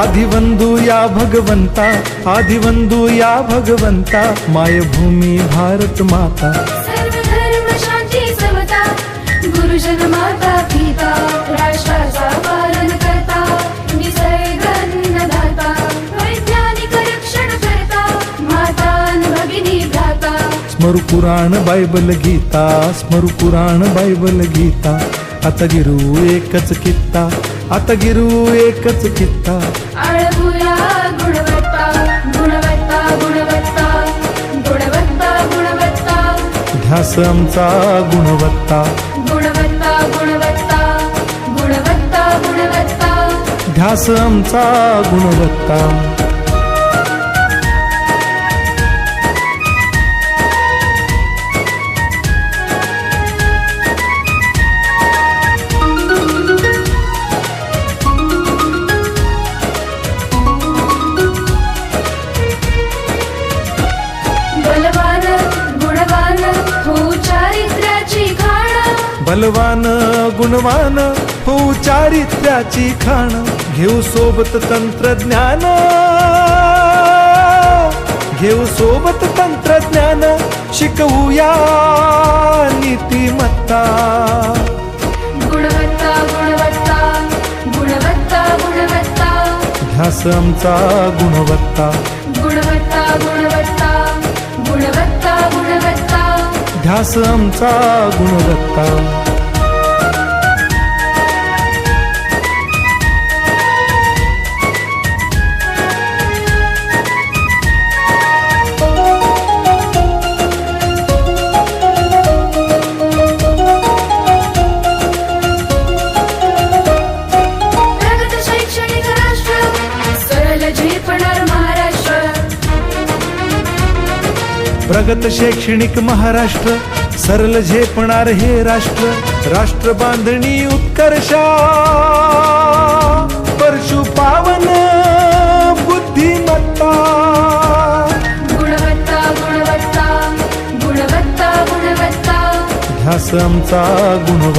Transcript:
आदिवंदू या भगवंता, आदिवंदू या भगवंता, मायभूमी भारत माता। सर्व धर्म शांती समता, गुरुजन माता पिता, राष्ट्राचा पालन करता, निसर्ग अन्नदाता, वैज्ञानिक रक्षण करता, माता अन भगिनी भ्राता। स्मरू पुराण बायबल गीता, स्मरू पुराण बायबल गीता, आता गिरू एकच कित्ता, आता गिरू एकच कित्ता। आळपुया गुणवत्ता, गुणवत्ता, गुणवत्ता, गुणवत्ता, गुणवत्ता, ध्यास आमचा गुणवत्ता, गुणवत्ता, गुणवत्ता, गुणवत्ता, गुणवत्ता। ध्यास आमचा गुणवत्ता। बलवान गुणवान हो चारित्र्याची खाण, बलवान गुणवान हो चारित्र्याची खाण, घेऊ सोबत तंत्रज्ञान, घेऊ सोबत तंत्रज्ञान, शिकवूया नीतिमत्ता। गुणवत्ता, गुणवत्ता, गुणवत्ता, गुणवत्ता, ध्यास आमचा गुणवत्ता, गुणवत्ता, गुणवत्ता, गुणवत्ता, गुणवत्ता। ध्यास आमचा गुणवत्ता। प्रगत शैक्षणिक राष्ट्र, सरळ झेपणार महाराष्ट्र। प्रगत शैक्षणिक महाराष्ट्र, सरल झेपणार हे राष्ट्र, राष्ट्र बांधणी उत्कर्षा, परशु पावन बुद्धिमत्ता। गुणवत्ता, गुणवत्ता, गुणवत्ता, गुणवत्ता, ध्यास आमचा गुणवत्ता।